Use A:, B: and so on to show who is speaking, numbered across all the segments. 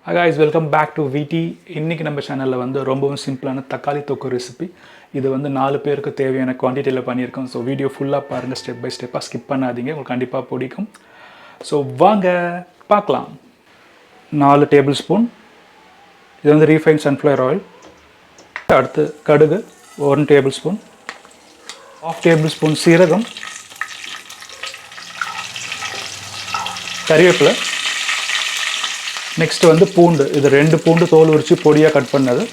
A: Hi guys, welcome back to VT. இன்னைக்கு நம்ம சேனல்ல வந்து ரொம்பவும் சிம்பிளான தக்காளி தொக்கு ரெசிபி. இது வந்து 4 பேருக்கு தேவையான குவாண்டிட்டில பண்ணியிருக்கோம். ஸோ வீடியோ ஃபுல்லா பாருங்க, ஸ்டெப் பை ஸ்டெப்பா ஸ்கிப் பண்ணாதீங்க, உங்களுக்கு கண்டிப்பா பிடிக்கும். ஸோ வாங்க பார்க்கலாம். 4 டேபிள் ஸ்பூன் இது வந்து ரீஃபைண்ட் சன்ஃப்ளவர் ஆயில். அடுத்து கடுகு 1 டேபிள் ஸ்பூன், 1/2 டேபிள் ஸ்பூன் சீரகம், கறிவேப்பிலை. நெக்ஸ்ட் வந்து பூண்டு. இது 2 பூண்டு தோல் உரிச்சு பொடியாக கட் பண்ணது.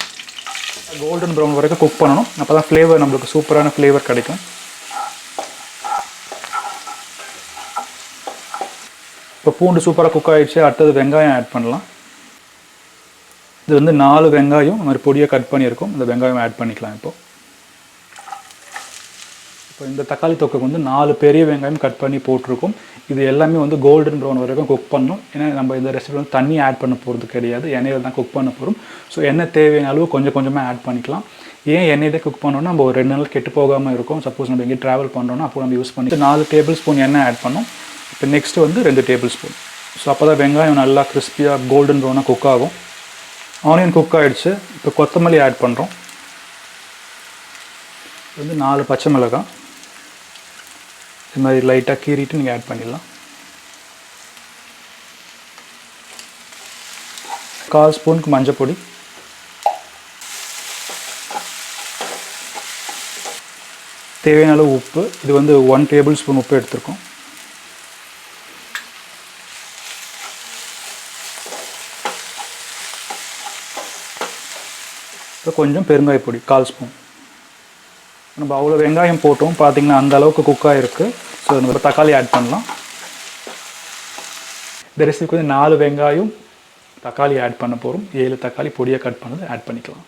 A: கோல்டன் ப்ரௌன் வரைக்கும் குக் பண்ணணும், அப்போ தான் ஃப்ளேவர் நம்மளுக்கு சூப்பரான ஃப்ளேவர் கிடைக்கும். இப்போ பூண்டு சூப்பராக குக் ஆகிடுச்சு. அடுத்தது வெங்காயம் ஆட் பண்ணலாம். இது வந்து 4 வெங்காயம் இந்த மாதிரி பொடியாக கட் பண்ணியிருக்கோம். இந்த வெங்காயம் ஆட் பண்ணிக்கலாம். இப்போ இந்த தக்காளி தொக்குக்கு வந்து 4 பெரிய வெங்காயம் கட் பண்ணி போட்டிருக்கோம். இது எல்லாமே வந்து கோல்டன் ப்ரௌன் வரைக்கும் குக் பண்ணணும். ஏன்னா நம்ம இந்த ரெசிபி வந்து தண்ணி ஆட் பண்ண போகிறது கிடையாது, எண்ணெயில் தான் குக் பண்ண போகிறோம். ஸோ எண்ணெய் தேவையான அளவு கொஞ்சம் கொஞ்சமாக ஆட் பண்ணிக்கலாம். ஏன் எண்ணெயிலே குக் பண்ணோன்னா நம்ம ஒரு 2 நாள் கெட்டு போகாமல் இருக்கும். சப்போஸ் நம்ம எங்கேயும் ட்ராவல் பண்ணுறோன்னா அப்போ நம்ம யூஸ் பண்ணி 4 டேபிள் ஸ்பூன் எண்ணெய் ஆட் பண்ணோம். இப்போ நெக்ஸ்ட்டு வந்து 2 டேபிள் ஸ்பூன். ஸோ அப்போ தான் வெங்காயம் நல்லா கிறிஸ்பியாக கோல்டன் ப்ரௌனாக குக் ஆகும். ஆனியன் குக் ஆகிடுச்சு. இப்போ கொத்தமல்லி ஆட் பண்ணுறோம். இது வந்து 4 பச்சை மிளகாய் இது மாதிரி லைட்டாக கீறிட்டு நீங்கள் ஆட் பண்ணிடலாம். 1/4 ஸ்பூனுக்கு மஞ்சள் பொடி, தேவையான அளவு உப்பு. இது வந்து 1 டேபிள் ஸ்பூன் உப்பு எடுத்துருக்கோம். இப்போ கொஞ்சம் பெருங்காயப்பொடி 1/4 ஸ்பூன். நம்ம அவ்வளோ வெங்காயம் போட்டோம், பார்த்திங்கன்னா அந்த அளவுக்கு குக் ஆகிருக்கு. ஸோ நம்ம தக்காளி ஆட் பண்ணலாம். இந்த ரெசிபிக்கு வந்து 4 வெங்காயம் தக்காளி ஆட் பண்ண போகிறோம். 7 தக்காளி பொடியாக கட் பண்ணது ஆட் பண்ணிக்கலாம்.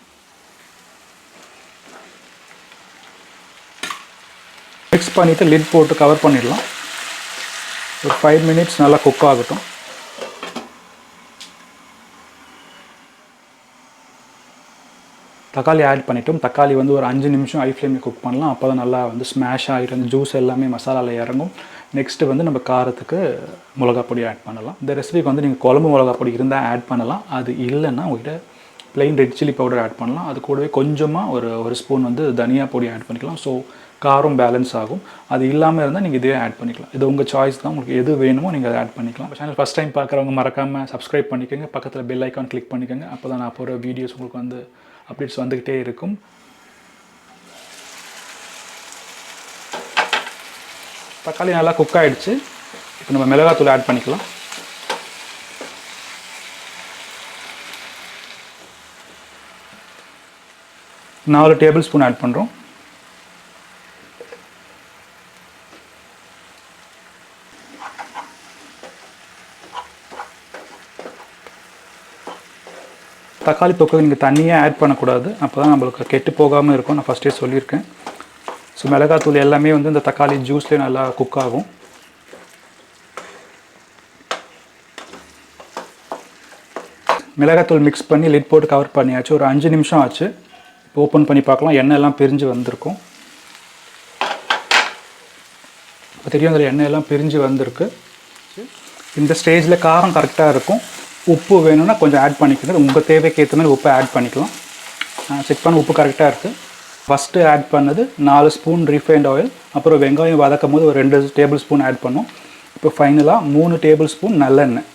A: மிக்ஸ் பண்ணிவிட்டு லிட் போட்டு கவர் பண்ணிடலாம். ஒரு 5 மினிட்ஸ் நல்லா குக் ஆகட்டும். தக்காளி ஆட் பண்ணிட்டோம். தக்காளி வந்து ஒரு 5 நிமிஷம் ஹை ஃப்ளேமில் குக் பண்ணலாம். அப்போ தான் நல்லா வந்து ஸ்மாஷ் ஆகிட்டு அந்த ஜூஸ் எல்லாமே மசாலாவில் இறங்கும். நெக்ஸ்ட்டு வந்து நம்ம காரத்துக்கு மிளகா பொடி ஆட் பண்ணலாம். இந்த ரெசிபிக்கு வந்து நீங்கள் குழம்பு மிளகா பொடி இருந்தால் ஆட் பண்ணலாம். அது இல்லைன்னா உங்கள்கிட்ட plain red chilli powder add பண்ணலாம். அது கூடவே கொஞ்சமாக ஒரு ஸ்பூன் வந்து தனியா பொடி ஆட் பண்ணிக்கலாம். ஸோ காரம் பேலன்ஸ் ஆகும். அது இல்லாமல் இருந்தால் நீங்கள் இதே ஆட் பண்ணிக்கலாம். இது உங்கள் சாய்ஸ் தான், உங்களுக்கு எது வேணுமோ நீங்கள் அதை ஆட் பண்ணிக்கலாம். சேனல் ஃபஸ்ட் டைம் பார்க்குறவங்க மறக்காமல் சப்ஸ்கிரைப் பண்ணிக்கோங்க. பக்கத்தில் பெல் ஐக்கான் கிளிக் பண்ணிக்கோங்க. அப்போ தான் நான் போகிற வீடியோஸ் உங்களுக்கு வந்து அப்டேட்ஸ் வந்துக்கிட்டே இருக்கும். தக்காளி நல்லா குக் ஆகிடுச்சு. இப்போ நம்ம மிளகாத்தூள் ஆட் பண்ணிக்கலாம். நாலு டேபிள் ஸ்பூன் ஆட் பண்ணுறோம். தக்காளி தொக்கு நீங்கள் தண்ணியே ஆட் பண்ணக்கூடாது, அப்போ தான் நம்மளுக்கு கெட்டு போகாமல் இருக்கும். நான் ஃபஸ்ட்டே சொல்லியிருக்கேன். ஸோ மிளகாத்தூள் எல்லாமே வந்து இந்த தக்காளி ஜூஸ்லேயே நல்லா குக் ஆகும். மிளகாத்தூள் மிக்ஸ் பண்ணி லிட் போட்டு கவர் பண்ணியாச்சு. ஒரு 5 நிமிஷம் ஆச்சு. இப்போ ஓப்பன் பண்ணி பார்க்கலாம். எண்ணெய் எல்லாம் பிரிஞ்சு வந்திருக்கும். இப்போ தெரியும் அதில் எண்ணெய் எல்லாம் பிரிஞ்சு வந்திருக்கு. இந்த ஸ்டேஜில் காரம் கரெக்டாக இருக்கும். உப்பு வேணும்னா கொஞ்சம் ஆட் பண்ணிக்கோங்க. உங்கள் தேவைக்கு ஏற்ற மாதிரி உப்பு ஆட் பண்ணிக்கலாம். செக் பண்ண உப்பு கரெக்டாக இருக்குது. ஃபஸ்ட்டு ஆட் பண்ணது 4 ஸ்பூன் ரீஃபைண்ட் ஆயில். அப்புறம் வெங்காயம் வதக்கும் போது ஒரு 2 டேபிள் ஸ்பூன் ஆட் பண்ணோம். இப்போ ஃபைனலாக 3 டேபிள் ஸ்பூன் நல்லெண்ணெய்.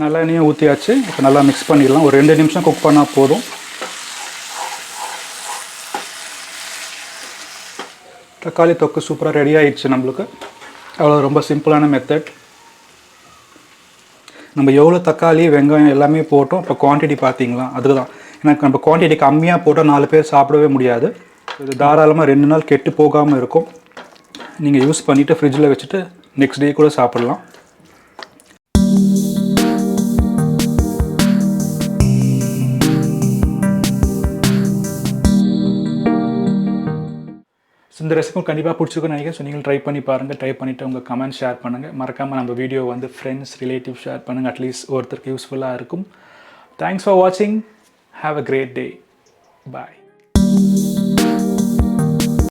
A: நல்லெண்ணெயை ஊற்றியாச்சு. இப்போ நல்லா மிக்ஸ் பண்ணிடலாம். ஒரு 2 நிமிஷம் குக் பண்ணால் போதும். தக்காளி தொக்கு சூப்பராக ரெடி ஆகிடுச்சு நம்மளுக்கு. அவ்வளோ ரொம்ப சிம்பிளான மெத்தட். நம்ம எவ்வளோ தக்காளி வெங்காயம் எல்லாமே போட்டோம். இப்போ குவான்டிட்டி பார்த்தீங்களா, அதுதான். எனக்கு நம்ம குவான்டிட்டி கம்மியாக போட்டால் 4 பேர் சாப்பிடவே முடியாது. இது தாராளமாக 2 நாள் கெட்டு போகாமல் இருக்கும். நீங்கள் யூஸ் பண்ணிவிட்டு ஃப்ரிட்ஜில் வச்சுட்டு நெக்ஸ்ட் டே கூட சாப்பிட்லாம். இந்த ரெசிபி கண்டிப்பாக பிடிச்சிருக்குன்னு நினைக்கிறேன். ஸோ நீங்கள் ட்ரை பண்ணி பாருங்கள். ட்ரை பண்ணிவிட்டு உங்கள் கமெண்ட் ஷேர் பண்ணுங்கள். மறக்காமல் நம்ம வீடியோ வந்து ஃப்ரெண்ட்ஸ் ரிலேட்டிவ் ஷேர் பண்ணுங்கள். அட்லீஸ்ட் ஒருத்தருக்கு யூஸ்ஃபுல்லாக இருக்கும். தேங்க்ஸ் ஃபார் வாட்சிங். Have a great day. Bye.